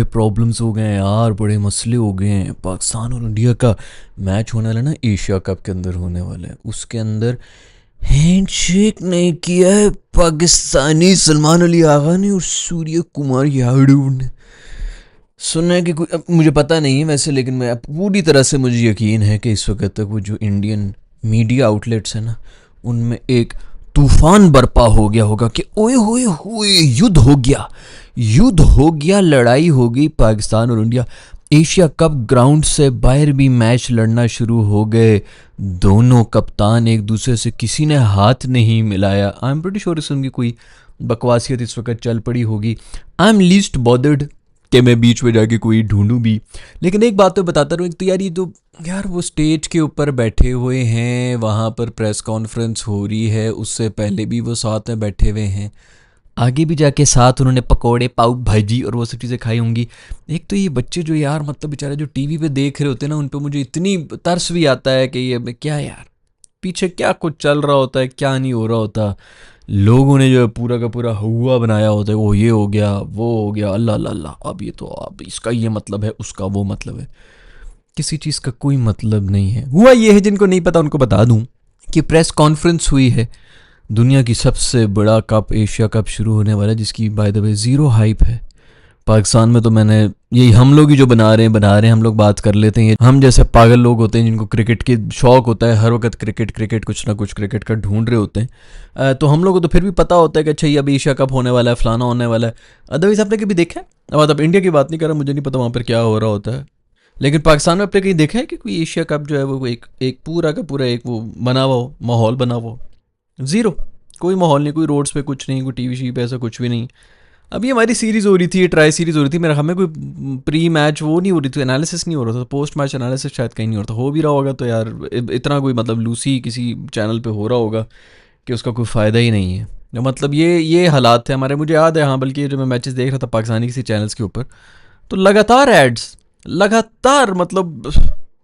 बड़े प्रॉब्लम्स हो गए हैं यार, बड़े मसले हो गए हैं। पाकिस्तान और इंडिया का मैच होने वाला है ना, एशिया कप के अंदर होने वाला है, उसके अंदर हैंडशेक नहीं किया है पाकिस्तानी सलमान अली आगा ने और सूर्य कुमार यादव ने। सुना है कि कोई, अब मुझे पता नहीं है वैसे, लेकिन मैं पूरी तरह से मुझे यकीन है कि इस वक्त तक वो जो इंडियन मीडिया आउटलेट्स हैं ना, उनमें एक तूफान बर्पा हो गया होगा कि ओए होए होए युद्ध हो गया, युद्ध हो गया, लड़ाई हो गई। पाकिस्तान और इंडिया एशिया कप ग्राउंड से बाहर भी मैच लड़ना शुरू हो गए। दोनों कप्तान एक दूसरे से, किसी ने हाथ नहीं मिलाया। आई एम प्रीटी श्योर इसमें कोई बकवासियत इस वक्त चल पड़ी होगी। आई एम लीस्ट बॉदर्ड कि मैं बीच में जाके कोई ढूंढूं भी। लेकिन एक बात तो बताता रहूँ, एक तो यार ये तो यार वो स्टेज के ऊपर बैठे हुए हैं, वहाँ पर प्रेस कॉन्फ्रेंस हो रही है, उससे पहले भी वो साथ में बैठे हुए हैं, आगे भी जाके साथ उन्होंने पकोड़े पाव भाजी और वो सब चीज़ें खाई होंगी। एक तो ये बच्चे जो यार मतलब बेचारे जो टीवी पे देख रहे होते हैं ना, उन पे मुझे इतनी तरस भी आता है कि ये क्या यार पीछे क्या कुछ चल रहा होता है, क्या नहीं हो रहा होता। लोगों ने जो है पूरा का पूरा हुआ बनाया होता है, वो ये हो गया वो हो गया, अल्लाह अल्लाह अल्लाह, अब ये तो अब इसका ये मतलब है, उसका वो मतलब है। किसी चीज़ का कोई मतलब नहीं है। हुआ ये है, जिनको नहीं पता उनको बता दूं कि प्रेस कॉन्फ्रेंस हुई है, दुनिया की सबसे बड़ा कप एशिया कप शुरू होने वाला है, जिसकी by the way zero hype है। पाकिस्तान में तो मैंने यही, हम लोग ही जो बना रहे हैं, हम लोग बात कर लेते हैं। हम जैसे पागल लोग होते हैं जिनको क्रिकेट के शौक होता है, हर वक्त क्रिकेट क्रिकेट कुछ ना कुछ क्रिकेट का ढूंढ रहे होते हैं। तो हम लोग को तो फिर भी पता होता है कि अच्छा ये अभी एशिया कप होने वाला है, फलाना होने वाला है। अदरवाइज आपने कभी देखा है, अब इंडिया की बात नहीं कर रहा, मुझे नहीं पता वहाँ पर क्या हो रहा होता है, लेकिन पाकिस्तान में आपने कहीं देखा है कि कोई एशिया कप जो है वो एक पूरा का पूरा एक वो बना हुआ हो, माहौल बना हुआ हो? ज़ीरो, कोई माहौल नहीं, कोई रोड्स पे कुछ नहीं, कोई टीवी शी पे ऐसा कुछ भी नहीं। अभी हमारी सीरीज़ हो रही थी, ट्राई सीरीज़ हो रही थी, मेरा हमें कोई प्री मैच वो नहीं हो रही थी, एनालिसिस नहीं हो रहा था, पोस्ट मैच एनालिसिस शायद कहीं नहीं हो रहा था। हो भी रहा होगा तो यार इतना कोई मतलब लूसी किसी चैनल पे हो रहा होगा कि उसका कोई फ़ायदा ही नहीं है। मतलब ये हालात थे हमारे, मुझे याद है। हाँ, बल्कि जब मैं मैचेस देख रहा था पाकिस्तानी किसी चैनल्स के ऊपर, तो लगातार एड्स, लगातार मतलब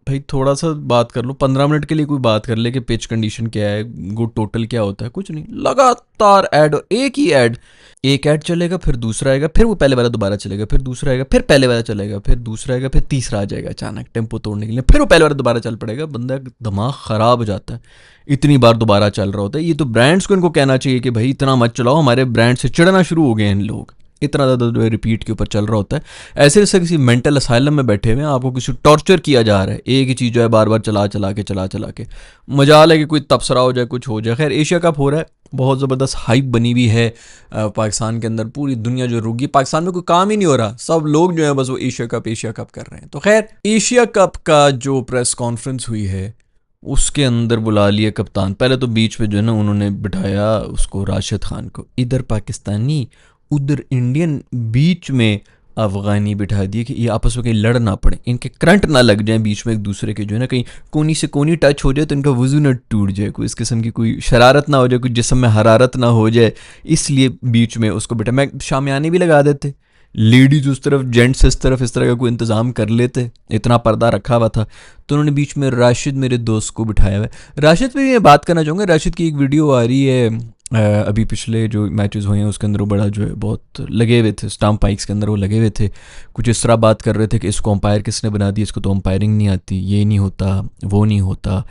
भाई थोड़ा सा बात कर लो, 15 मिनट के लिए कोई बात कर ले कि पिच कंडीशन क्या है, गुड टोटल क्या होता है, कुछ नहीं, लगातार ऐड, एक ही ऐड, एक ऐड चलेगा, फिर दूसरा आएगा, फिर वो पहले वाला दोबारा चलेगा, फिर दूसरा आएगा, फिर पहले वाला चलेगा, फिर दूसरा आएगा, फिर तीसरा आ जाएगा अचानक टेम्पो तोड़ने के लिए, फिर वो पहले वाला दोबारा चल पड़ेगा। बंदा दिमाग ख़राब हो जाता है, इतनी बार दोबारा चल रहा होता है। ये तो ब्रांड्स को इनको कहना चाहिए कि भाई इतना मत चलाओ, हमारे ब्रांड से चिढ़ना शुरू हो गए हैं इन लोग, इतना ज़्यादा जो है रिपीट के ऊपर चल रहा होता है। ऐसे जैसे किसी मेंटल असाइलम में बैठे हुए हैं, आपको किसी टॉर्चर किया जा रहा है, एक ही चीज़ जो है बार बार चला चला के मजाल है कि कोई तबसरा हो जाए, कुछ हो जाए। खैर एशिया कप हो रहा है, बहुत ज़बरदस्त हाइप बनी हुई है पाकिस्तान के अंदर, पूरी दुनिया जो रुकी, पाकिस्तान में कोई काम ही नहीं हो रहा, सब लोग जो है बस वो एशिया कप कर रहे हैं। तो खैर एशिया कप का जो प्रेस कॉन्फ्रेंस हुई है, उसके अंदर बुला लिया कप्तान। पहले तो बीच में जो है ना उन्होंने बिठाया उसको, राशिद खान को, इधर पाकिस्तानी उधर इंडियन, बीच में अफगानी बिठा दिए कि ये आपस में कहीं लड़ ना पड़े, इनके करंट ना लग जाए बीच में एक दूसरे के, जो है ना कहीं कोनी से कोनी टच हो जाए तो इनका वजू ना टूट जाए, कोई इस किस्म की कोई शरारत ना हो जाए, कोई जिस्म में हरारत ना हो जाए, इसलिए बीच में उसको बिठा। मैं शामियाने भी लगा देते, लेडीज उस तरफ, जेंट्स इस तरफ, इस तरह का कोई इंतज़ाम कर लेते, इतना पर्दा रखा हुआ था। तो उन्होंने बीच में राशिद मेरे दोस्त को बिठाया हुआ है। राशिद पे मैं बात करना चाहूँगा, राशिद की एक वीडियो आ रही है अभी पिछले जो मैचेस हुए हैं उसके अंदर, वो बड़ा जो है बहुत लगे हुए थे, स्टंप पाइक्स के अंदर वो लगे हुए थे, कुछ इस तरह बात कर रहे थे कि इसको अंपायर किसने बना दी, इसको तो अंपायरिंग नहीं आती, ये नहीं होता वो नहीं होता।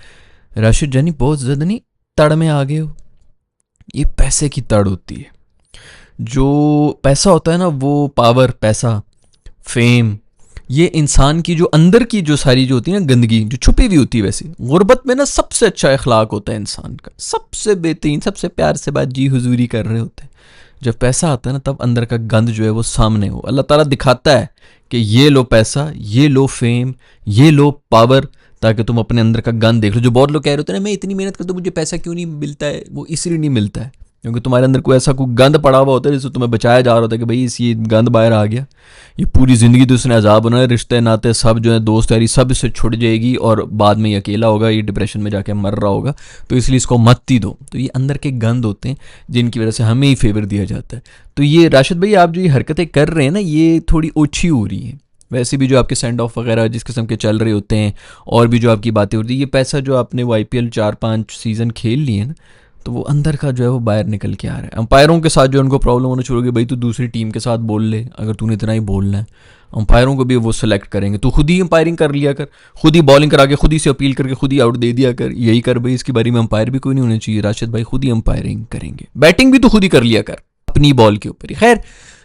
राशिद जानी बहुत ज़्यादा नहीं तड़ में आ गए हो, ये पैसे की तड़ होती है। जो पैसा होता है ना, वो पावर, पैसा, फेम, ये इंसान की जो अंदर की जो सारी जो होती है ना गंदगी, जो छुपी हुई होती है, वैसे गुर्बत में ना सबसे अच्छा अखलाक होता है इंसान का, सबसे बेहतरीन, सबसे प्यार से बात जी हुजूरी कर रहे होते हैं। जब पैसा आता है ना, तब अंदर का गंद जो है वो सामने हो, अल्लाह ताला दिखाता है कि ये लो पैसा, ये लो फेम, ये लो पावर, ताकि तुम अपने अंदर का गंद देख लो। जो बहुत लोग कह रहे होते हैं ना, मैं इतनी मेहनत करता हूँ मुझे पैसा क्यों नहीं मिलता है, वो इसलिए नहीं मिलता है क्योंकि तुम्हारे अंदर कोई ऐसा कोई गंद पड़ा हुआ होता है जिससे तुम्हें बचाया जा रहा होता है कि भाई इस ये गंद बाहर आ गया, ये पूरी ज़िंदगी तो उसने अजाब बनाया, रिश्ते नाते सब जो है, दोस्त यारी सब इससे छुट जाएगी और बाद में ये अकेला होगा, ये डिप्रेशन में जाके मर रहा होगा, तो इसलिए इसको मत ही दो। तो ये अंदर के गंद होते हैं जिनकी वजह से हमें ही फेवर दिया जाता है। तो ये राशिद भाई आप जो ये हरकतें कर रहे हैं ना, ये थोड़ी ओछी हो रही है। वैसे भी जो आपके सेंड ऑफ वगैरह जिस किस्म के चल रहे होते हैं, और भी जो आपकी बातें होती है, ये पैसा जो आपने वो IPL 4-5 सीज़न खेल लिए ना, तो वो अंदर का जो है वो बाहर निकल के आ रहा है। अंपायरों के साथ जो उनको प्रॉब्लम होना शुरू हो गई, भाई तू दूसरी टीम के साथ बोल ले अगर तूने इतना ही बोलना है। अंपायरों को भी वो सेलेक्ट करेंगे। तो खुद ही अंपायरिंग कर लिया कर, खुद ही बॉलिंग करा के खुद ही से अपील करके खुद ही आउट दे दिया कर, यही कर भाई। इसकी बारी में अंपायर भी कोई नहीं होना चाहिए, राशिद भाई खुद ही अंपायरिंग करेंगे। बैटिंग भी तो खुद ही कर लिया कर अपनी बॉल के ऊपर ही। खैर,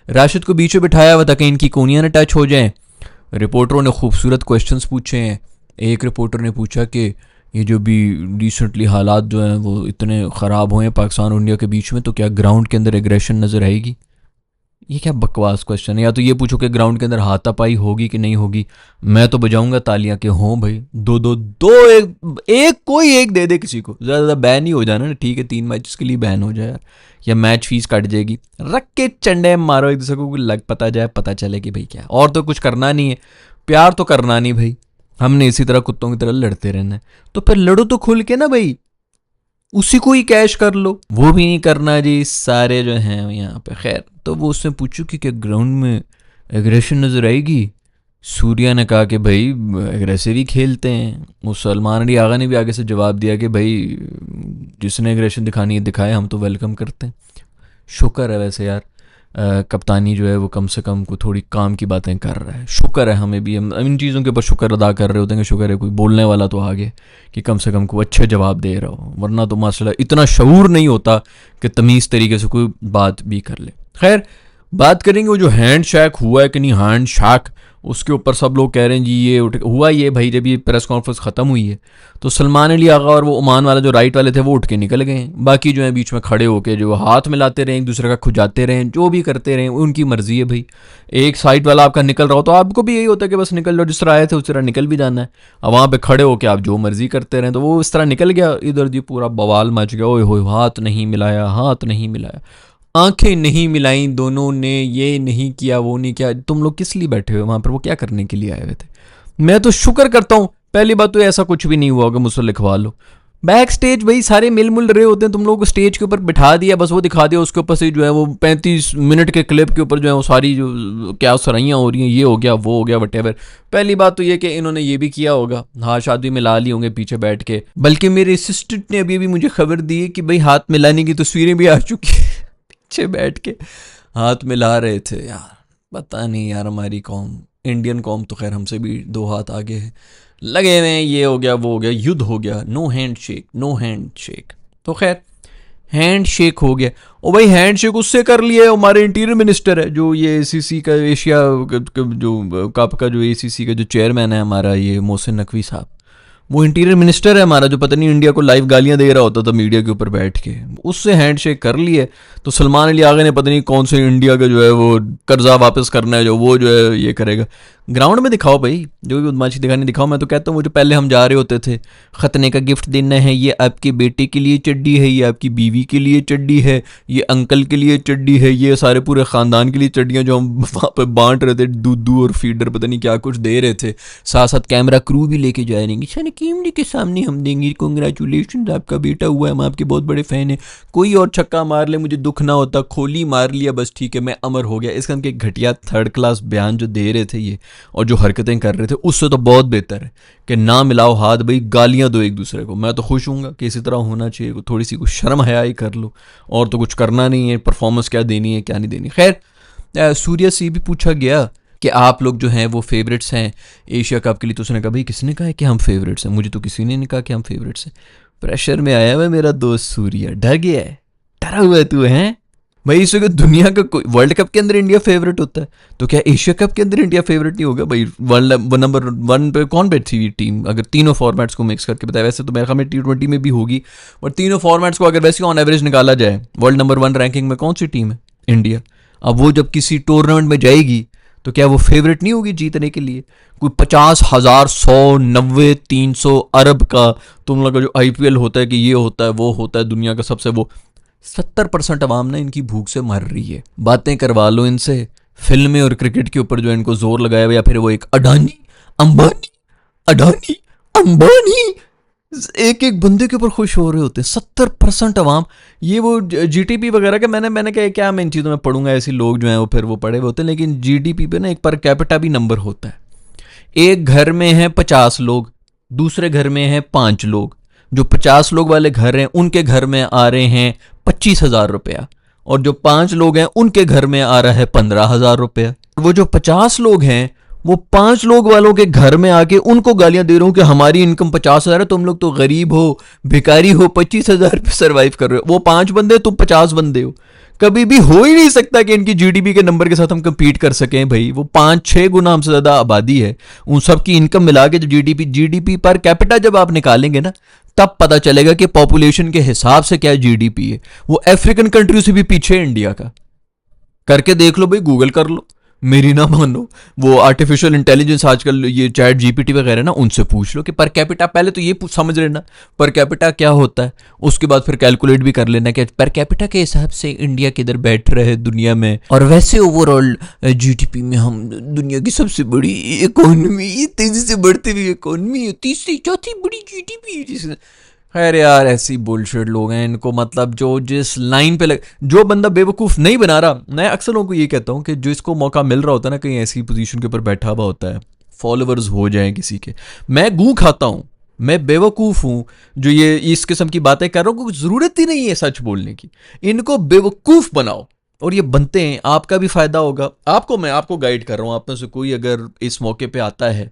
राशिद को बीच में बिठाया हुआ था कि इनकी कोनियां न टच हो जाएं। रिपोर्टरों ने खूबसूरत क्वेश्चंस पूछे हैं। एक रिपोर्टर ने पूछा कि ये जो भी रिसेंटली हालात जो हैं वो इतने ख़राब हुए हैं पाकिस्तान और इंडिया के बीच में, तो क्या ग्राउंड के अंदर एग्रेशन नज़र आएगी? ये क्या बकवास क्वेश्चन है। या तो ये पूछो कि ग्राउंड के अंदर हाथापाई होगी कि नहीं होगी। मैं तो बजाऊंगा तालियां कि हों भाई, दो एक कोई एक दे दे किसी को, ज़्यादा बैन ही हो जाना ना, ठीक है 3 मैचेस के लिए बैन हो जाए यार, या मैच फीस कट जाएगी। रख के चंडे मारो एक दूसरे को, लग पता चले कि भाई क्या। और तो कुछ करना नहीं है, प्यार तो करना नहीं भाई, हमने इसी तरह कुत्तों की तरह लड़ते रहना है। तो फिर लड़ो तो खुल के ना भाई, उसी को ही कैश कर लो। वो भी नहीं करना जी सारे जो हैं यहाँ पे। खैर, तो वो उससे पूछू कि क्या ग्राउंड में एग्रेशन नज़र आएगी। सूर्या ने कहा कि भाई एग्रेसिव ही खेलते हैं। वो सलमान अली आगा ने भी आगे से जवाब दिया कि भाई जिसने एग्रेशन दिखानी है दिखाए, हम तो वेलकम करते हैं। शुक्र है वैसे यार, कप्तानी जो है वो कम से कम को थोड़ी काम की बातें कर रहा है। शुक्र है हमें भी, हम इन चीज़ों के ऊपर शुक्र अदा कर रहे होते हैं कि शुक्र है कोई बोलने वाला तो आगे कि कम से कम कोई अच्छे जवाब दे रहा हो, वरना तो माशाल्लाह इतना शऊर नहीं होता कि तमीज़ तरीके से कोई बात भी कर ले। खैर, बात करेंगे वो जो हैंड शेक हुआ है कि नहीं, हैंड शेक, उसके ऊपर सब लोग कह रहे हैं जी ये हुआ ये भाई। जब ये प्रेस कॉन्फ्रेंस ख़त्म हुई है तो सलमान अली आगा और वो ओमान वाला जो राइट वाले थे वो उठ के निकल गए। बाकी जो है बीच में खड़े होके जो हाथ मिलाते रहे, एक दूसरे का खुजाते रहे, जो भी करते रहे, उनकी मर्जी है भाई। एक साइड वाला आपका निकल रहा हो तो आपको भी यही होता है कि बस निकल जाओ, जिस तरह आए थे उस तरह निकल भी जाना है। अब वहाँ पे खड़े होके आप जो मर्जी करते रहे, तो वो इस तरह निकल गया इधर जी, पूरा बवाल मच गया। ओए होए, हाथ नहीं मिलाया, हाथ नहीं मिलाया, आंखें नहीं मिलाई दोनों ने, ये नहीं किया वो नहीं किया। तुम लोग किस लिए बैठे हुए वहाँ पर, वो क्या करने के लिए आए हुए थे? मैं तो शुक्र करता हूँ पहली बात तो ऐसा कुछ भी नहीं हुआ होगा, मुझसे लिखवा लो। बैक स्टेज भाई सारे मिल मुल रहे होते हैं, तुम लोगों को स्टेज के ऊपर बिठा दिया, बस वो दिखा दिया, उसके ऊपर से जो है वो 35 मिनट के क्लिप के ऊपर जो है वो सारी जो क्या सराइयाँ हो रही हैं, ये हो गया वो हो गया वटेवर। पहली बात तो ये कि इन्होंने ये भी किया होगा, हाथ शाद भी मिला ली होंगे पीछे बैठ के। बल्कि मेरे असिस्टेंट ने अभी मुझे खबर दी है कि भाई हाथ मिलाने की तस्वीरें भी आ चुकी है, पीछे बैठ के हाथ मिला रहे थे यार। पता नहीं यार, हमारी कौम, इंडियन कौम तो खैर हमसे भी 2 हाथ आगे है, लगे हुए हैं, ये हो गया वो हो गया, युद्ध हो गया, no hand shake, no hand shake. तो खैर हैंड शेक हो गया। और भाई हैंड शेक उससे कर लिया हमारे इंटीरियर मिनिस्टर है, जो ये एसीसी का एशिया जो कप का जो एसीसी का जो चेयरमैन है हमारा, ये मोहसिन नकवी साहब, वो इंटीरियर मिनिस्टर है हमारा, जो पता नहीं इंडिया को लाइव गालियां दे रहा होता था मीडिया के ऊपर बैठ के, उससे हैंड शेक कर लिए। तो सलमान अली आगा ने पता नहीं कौन से इंडिया का जो है वो कर्जा वापस करना है, जो वो जो है ये करेगा। ग्राउंड में दिखाओ भाई, जो भी बदमाशी दिखानी दिखाओ। मैं तो कहता हूँ वो जो पहले हम जा रहे होते थे, खतने का गिफ्ट देना है, ये आपके बेटे के लिए चड्डी है, ये आपकी बीवी के लिए चड्डी है, ये अंकल के लिए चड्डी है, ये सारे पूरे ख़ानदान के लिए चड्डियाँ जो हम वहाँ पर बांट रहे थे, दूध और फीडर पता नहीं क्या कुछ दे रहे थे, साथ साथ कैमरा क्रू भी लेके जा रहेंगे, शानी कीमली के सामने हम देंगे, कॉन्ग्रेचुलेशन आपका बेटा हुआ है, हम आपके बहुत बड़े फ़ैन हैं, कोई और छक्का मार ले मुझे दुख ना होता, खोली मार लिया बस ठीक है मैं अमर हो गया। इसका के घटिया 3rd क्लास बयान जो दे रहे थे ये, और जो हरकतें कर रहे थे, उससे तो बहुत बेहतर है कि ना मिलाओ हाथ भाई, गालियां दो एक दूसरे को। मैं तो खुश हूँगा कि इसी तरह होना चाहिए, थोड़ी सी कुछ शर्म हया ही कर लो, और तो कुछ करना नहीं है, परफॉर्मेंस क्या देनी है क्या नहीं देनी। खैर, सूर्या से भी पूछा गया कि आप लोग जो हैं वो फेवरेट्स हैं एशिया कप के लिए, तो उसने कहा भाई किसने कहा है कि हम फेवरेट्स हैं, मुझे तो किसी ने नहीं कहा कि हम फेवरेट्स हैं। प्रेशर में आया हुआ मेरा दोस्त सूर्या, डर गया है, डरा हुआ है तू है भाई। इस वक्त दुनिया का कोई वर्ल्ड कप के अंदर इंडिया फेवरेट होता है, तो क्या एशिया कप के अंदर इंडिया फेवरेट नहीं होगा भाई? वर्ल्ड नंबर 1 पे कौन बैठी टीम अगर तीनों फॉर्मेट्स को मिक्स करके बताया? वैसे तो मेरे ख्याल में T20 में भी होगी, और तीनों फॉर्मेट्स को अगर वैसे ऑन एवरेज निकाला जाए, वर्ल्ड नंबर 1 रैंकिंग में कौन सी टीम है? इंडिया। अब वो जब किसी टूर्नामेंट में जाएगी तो क्या वो फेवरेट नहीं होगी जीतने के लिए? कोई 50,000 100 90 300 अरब का तुम लोग का जो IPL होता है कि ये होता है वो होता है, दुनिया का सबसे वो 70% अवाम ना इनकी भूख से मर रही है। बातें करवा लो इनसे फिल्में और क्रिकेट के ऊपर जो इनको जोर लगाया हुआ, या फिर वो एक अडानी अंबानी एक एक बंदे के ऊपर खुश हो रहे होते हैं। 70% अवाम, ये वो GDP वगैरह के मैंने कहा क्या मैं इन चीज़ों में पढ़ूंगा, ऐसे लोग जो हैं वो फिर वो पढ़े हुए होते हैं, लेकिन GDP पे ना एक पर कैपिटा भी नंबर होता है। एक घर में है 50 लोग, दूसरे घर में है 5 लोग, जो 50 लोग वाले घर हैं उनके घर में आ रहे हैं 25,000 रुपया, और जो 5 लोग हैं उनके घर में आ रहा है 15,000 रुपया। वो जो 50 लोग हैं वो 5 लोग वालों के घर में आके उनको गालियां दे रहा हूं कि हमारी इनकम 50,000 है, तुम लोग तो गरीब हो, भिखारी हो, 25,000 पे सर्वाइव कर रहे हो। वो 5 बंदे, तुम 50 बंदे हो। कभी भी हो ही नहीं सकता कि इनकी जीडीपी के नंबर के साथ हम कंपीट कर सकें भाई। वो 5-6 गुना हमसे ज्यादा आबादी है। उन सबकी इनकम मिला के जो जीडीपी पर कैपिटा जब आप निकालेंगे ना, तब पता चलेगा कि पॉपुलेशन के हिसाब से क्या जीडीपी है। वो अफ्रीकन कंट्री से भी पीछे है इंडिया का। करके देख लो भाई, गूगल कर लो, मेरी ना मानो। वो आर्टिफिशियल इंटेलिजेंस आजकल ये चैट जीपीटी वगैरह ना, उनसे पूछ लो कि पर कैपिटा, पहले तो ये समझ लेना पर कैपिटा क्या होता है, उसके बाद फिर कैलकुलेट भी कर लेना कि पर कैपिटा के हिसाब से इंडिया किधर बैठ रहे है दुनिया में। और वैसे ओवरऑल जीडीपी में हम दुनिया की सबसे बड़ी इकोनॉमी, ये तेजी से बढ़ती हुई इकोनॉमी है, तीसरी चौथी बड़ी जीडीपी जिसने। खैर यार, ऐसी बुलशिट लोग हैं, इनको मतलब जो जिस लाइन पे जो बंदा बेवकूफ़ नहीं बना रहा। मैं अक्सर लोगों को ये कहता हूँ कि जिसको मौका मिल रहा होता है ना, कहीं ऐसी पोजीशन के ऊपर बैठा हुआ होता है, फॉलोअर्स हो जाए किसी के। मैं गूं खाता हूँ, मैं बेवकूफ़ हूँ जो ये इस किस्म की बातें कर रहा हूँ, कोई ज़रूरत ही नहीं है सच बोलने की। इनको बेवकूफ़ बनाओ और ये बनते हैं, आपका भी फ़ायदा होगा। मैं आपको गाइड कर रहा हूँ। आप में से कोई अगर इस मौके पे आता है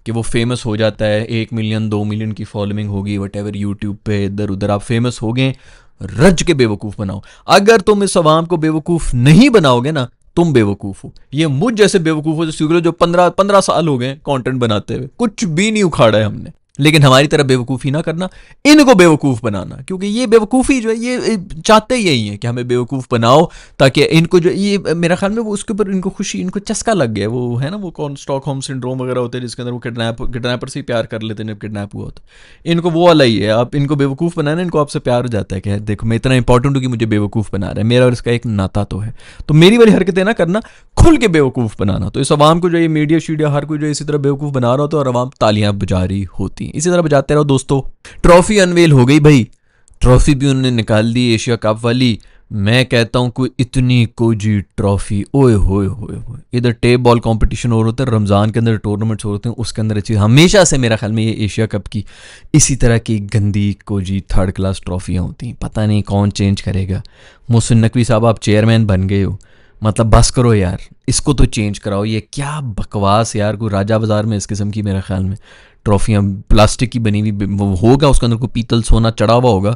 कि वो फेमस हो जाता है, 1 मिलियन 2 मिलियन की फॉलोइंग होगी वटेवर, यूट्यूब पे इधर उधर आप फेमस हो गए, रज के बेवकूफ़ बनाओ। अगर तुम इस अवाम को बेवकूफ़ नहीं बनाओगे ना, तुम बेवकूफ़ हो। ये मुझ जैसे बेवकूफ़ हो जो 15 साल हो गए कंटेंट बनाते हुए, कुछ भी नहीं उखाड़ा है हमने। लेकिन हमारी तरह बेवकूफ़ी ना करना, इनको बेवकूफ़ बनाना, क्योंकि ये बेवकूफ़ी जो है ये चाहते यही है कि हमें बेवकूफ़ बनाओ, ताकि इनको जो ये मेरा ख्याल में वो उसके ऊपर इनको खुशी, इनको चस्का लग गया। वो है ना, वो कौन स्टॉकहोम सिंड्रोम वगैरह होते हैं जिसके अंदर वो किडनैपर से ही प्यार कर लेते हैं जब किडनैप हुआ होता है। इनको वो वाला ही है, आप इनको बेवकूफ़ बनाना, इनको आपसे प्यार हो जाता है कि देखो मैं इतना इंपॉर्टेंट हूँ कि मुझे बेवकूफ़ बना रहा है, मेरा और इसका एक नाता तो है। तो मेरी वाली हरकतें ना करना, खुल के बेवकूफ़ बनाना। तो इस आवाम को जो ये मीडिया शीडिया हर कोई जो इसी तरह बेवकूफ़ बना रहा होता है और आवाम तालियां बजा रही होती, इसी तरह बजाते रहो दोस्तों। ट्रॉफी अनवेल हो गई भाई, ट्रॉफी भी उन्होंने निकाल दी एशिया कप वाली। मैं कहता हूं कोई इतनी कोजी ट्रॉफी, ओए होए होए होए। इधर टेप बॉल कंपटीशन हो रहा है, रमज़ान के अंदर टूर्नामेंट्स होते हैं, उसके अंदर अच्छी हमेशा से मेरा ख्याल में ये एशिया कप की इसी तरह की गंदी कोजी थर्ड क्लास ट्रॉफियाँ होती हैं। पता नहीं कौन चेंज करेगा। मोहसिन नकवी साहब, आप चेयरमैन बन गए हो, मतलब बस करो यार, इसको तो चेंज कराओ। ये क्या बकवास यार, कोई राजा बाजार में इस किस्म की मेरे ख्याल में ट्रॉफियाँ प्लास्टिक की बनी हुई होगा, उसके अंदर कोई पीतल सोना चढ़ा हुआ होगा,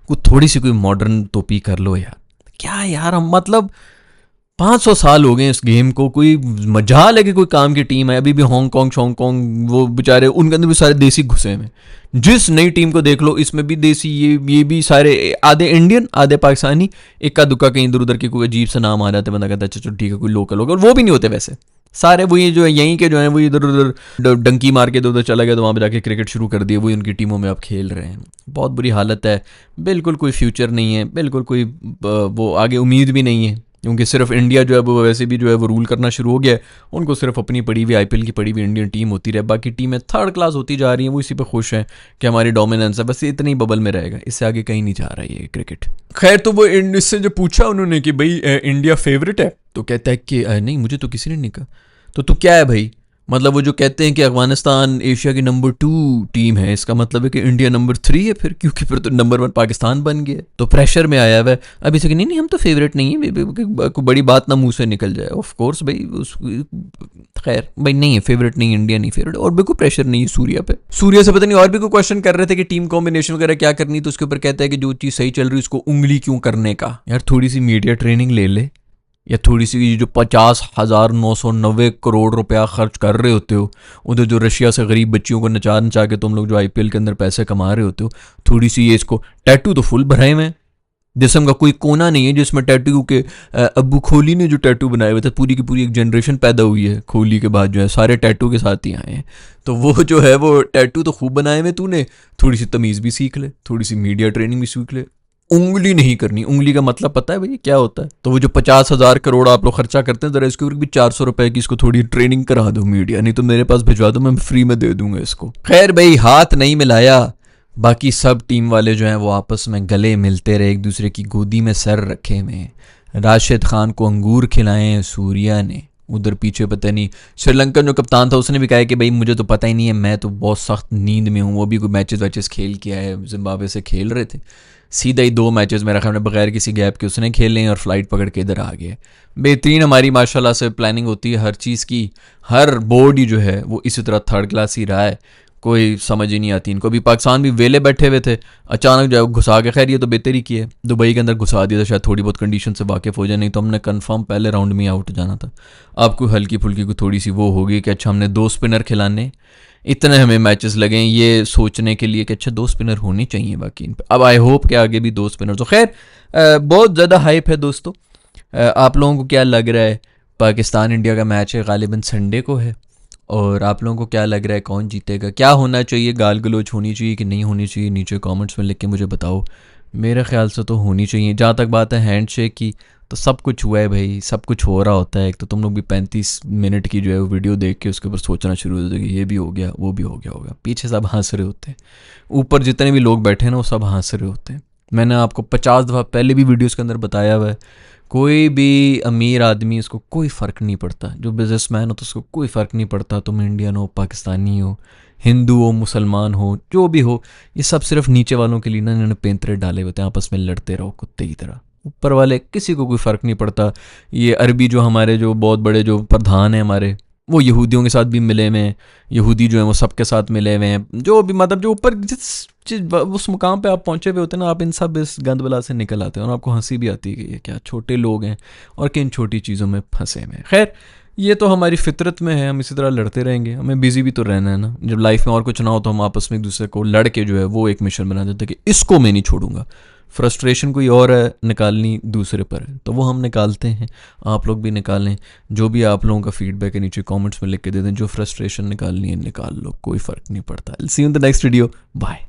कोई थोड़ी सी कोई मॉडर्न टोपी कर लो यार। क्या यार, हम मतलब 500 साल हो गए इस गेम को, कोई मजाल है कि कोई काम की टीम है। अभी भी हांगकॉन्ग वो बेचारे, उनके अंदर भी सारे देसी घुसे में। जिस नई टीम को देख लो, इसमें भी देसी, ये भी सारे आधे इंडियन आधे पाकिस्तानी, इक्का दुक्का कहीं इधर उधर के कोई अजीब सा नाम आ जाते, बंदा कहता है अच्छा चलो ठीक है कोई लोकल होगा, और वो भी नहीं होते वैसे सारे। वही जो है यहीं के जो है वो इधर उधर डंकी मार के इधर उधर चला गया, तो वहाँ पर जाके क्रिकेट शुरू कर दिया, वही उनकी टीमों में अब खेल रहे हैं। बहुत बुरी हालत है, बिल्कुल कोई फ्यूचर नहीं है, बिल्कुल कोई वो आगे उम्मीद भी नहीं है, क्योंकि सिर्फ इंडिया जो है वो वैसे भी जो है वो रूल करना शुरू हो गया है। उनको सिर्फ अपनी पड़ी हुई आईपीएल की पड़ी हुई इंडियन टीम होती रहे, बाकी टीमें थर्ड क्लास होती जा रही हैं, वो इसी पे खुश हैं कि हमारी डोमिनेंस है, बस इतनी बबल में रहेगा, इससे आगे कहीं नहीं जा रहा है ये क्रिकेट। खैर, तो वो इससे जो पूछा उन्होंने कि भाई इंडिया फेवरेट है, तो कहता है कि नहीं, मुझे तो किसी ने नहीं कहा। तो क्या है भाई, मतलब वो जो कहते हैं कि अफगानिस्तान एशिया की नंबर 2 टीम है, इसका मतलब है कि इंडिया नंबर 3 है फिर, क्योंकि फिर तो नंबर 1 पाकिस्तान बन गया। तो प्रेशर में आया हुआ है अभी से कि नहीं हम तो फेवरेट नहीं है, कोई बड़ी बात ना मुंह से निकल जाए। ऑफ कोर्स भाई, खैर भाई नहीं है फेवरेट, नहीं इंडिया नहीं फेवरेट, और भी कोई प्रेशर नहीं है सूर्या पे। सूर्या से पता नहीं और भी कोई क्वेश्चन कर रहे थे कि टीम कॉम्बिनेशन वगैरह क्या करनी, तो उसके ऊपर कहता है कि जो चीज़ सही चल रही है उसको उंगली क्यों करने का। यार थोड़ी सी मीडिया ट्रेनिंग ले ले, या थोड़ी सी जो 50,990 करोड़ रुपया खर्च कर रहे होते हो उधर, जो रशिया से गरीब बच्चियों को नचा नचा के तुम लोग जो आईपीएल के अंदर पैसे कमा रहे होते हो, थोड़ी सी ये इसको, टैटू तो फुल भराए हुए हैं, जिसम का कोई कोना नहीं है जिसमें टैटू के। अब्बू खोली ने जो टैटू बनाए हुए थे, पूरी की पूरी एक जनरेशन पैदा हुई है खोली के बाद, जो है सारे टैटू के साथ ही आए हैं। तो वो जो है वो टैटू तो खूब बनाए हुए तूने, थोड़ी सी तमीज़ भी सीख ले, थोड़ी सी मीडिया ट्रेनिंग भी सीख ले। उंगली नहीं करनी, उंगली का मतलब पता है भैया क्या होता है? तो वो जो 50,000 करोड़ आप लोग खर्चा करते हैं, जरा इसके ऊपर भी 400 रुपए की इसको थोड़ी ट्रेनिंग करा दो मीडिया, नहीं तो मेरे पास भिजवा दो, मैं फ्री में दे दूंगा इसको। खैर भाई, हाथ नहीं मिलाया, बाकी सब टीम वाले जो हैं वो आपस में गले मिलते रहे, एक दूसरे की गोदी में सर रखे हुए। राशिद खान को अंगूर खिलाए सूर्या ने, उधर पीछे पता नहीं श्रीलंकन जो कप्तान था उसने भी कहा कि भाई मुझे तो पता ही नहीं है, मैं तो बहुत सख्त नींद में हूँ। वो भी कोई मैचेस वैचेस खेल के आए, जिम्बाब्वे से खेल रहे थे, सीधा ही 2 मैचेस मेरा ख्याल में बगैर किसी गैप के उसने खेले हैं और फ्लाइट पकड़ के इधर आ गया। बेहतरीन हमारी माशाल्लाह से प्लानिंग होती है हर चीज़ की, हर बोर्ड ही जो है वो इसी तरह थर्ड क्लास ही रहा है, कोई समझ ही नहीं आती इनको। भी पाकिस्तान भी वेले बैठे हुए थे, अचानक जो है घुसा के, खैर ये तो बेहतर ही किए, दुबई के अंदर घुसा दिया था, शायद थोड़ी बहुत कंडीशन से वाकिफ़ हो जाए, नहीं तो हमने कंफर्म पहले राउंड में आउट जाना था। आपको हल्की फुल्की को थोड़ी सी वो होगी कि अच्छा हमने 2 स्पिनर खिलाने, इतने हमें मैचेस लगे ये सोचने के लिए कि अच्छा 2 स्पिनर होने चाहिए बाकी इन पे। अब आई होप कि आगे भी 2 स्पिनर। तो खैर बहुत ज़्यादा हाइप है दोस्तों। आप लोगों को क्या लग रहा है? पाकिस्तान इंडिया का मैच है, गालिबन संडे को है, और आप लोगों को क्या लग रहा है कौन जीतेगा, क्या होना चाहिए, गाल गलोच होनी चाहिए कि नहीं होनी चाहिए? नीचे कमेंट्स में लिख के मुझे बताओ। मेरे ख्याल से तो होनी चाहिए। जहाँ तक बात है हैंडशेक की, तो सब कुछ हुआ है भाई, सब कुछ हो रहा होता है। एक तो तुम लोग भी 35 मिनट की जो है वो वीडियो देख के उसके ऊपर सोचना शुरू हो जाएगी, ये भी हो गया वो भी हो गया होगा, पीछे सब हंस रहे होते हैं, ऊपर जितने भी लोग बैठे हैं ना वो सब हंस रहे होते हैं। मैंने आपको 50 दफ़ा पहले भी वीडियोस के अंदर बताया हुआ है, कोई भी अमीर आदमी उसको कोई फ़र्क नहीं पड़ता, जो बिजनेसमैन हो तो उसको कोई फ़र्क नहीं पड़ता, तुम इंडियन हो, पाकिस्तानी हो, हिंदू हो, मुसलमान हो, जो भी हो, ये सब सिर्फ नीचे वालों के लिए ना इन्होंने पेंतरे डाले होते हैं, आपस में लड़ते रहो कुत्ते की तरह। ऊपर वाले किसी को कोई फ़र्क नहीं पड़ता। ये अरबी जो हमारे जो बहुत बड़े जो प्रधान हैं हमारे, वो यहूदियों के साथ भी मिले हुए हैं, यहूदी जो हैं वो सबके साथ मिले हुए हैं, जो भी मतलब जो ऊपर जिस उस मुकाम पे आप पहुंचे हुए होते हैं ना, आप इन सब इस गंद बला से निकल आते हैं और आपको हंसी भी आती है कि ये क्या छोटे लोग हैं और किन छोटी चीज़ों में फंसे हुए हैं। खैर ये तो हमारी फितरत में है, हम इसी तरह लड़ते रहेंगे, हमें बिजी भी तो रहना है ना। जब लाइफ में और कुछ ना हो तो हम आपस में एक दूसरे को लड़ के जो है वो एक मिशन बना देते हैं कि इसको मैं नहीं छोड़ूंगा। फ्रस्ट्रेशन कोई और है, निकालनी दूसरे पर है, तो वो हम निकालते हैं, आप लोग भी निकालें। जो भी आप लोगों का फीडबैक है नीचे कमेंट्स में लिख के दे दें, जो फ्रस्ट्रेशन निकालनी है निकाल लो, कोई फ़र्क नहीं पड़ता। See you in the next video, bye.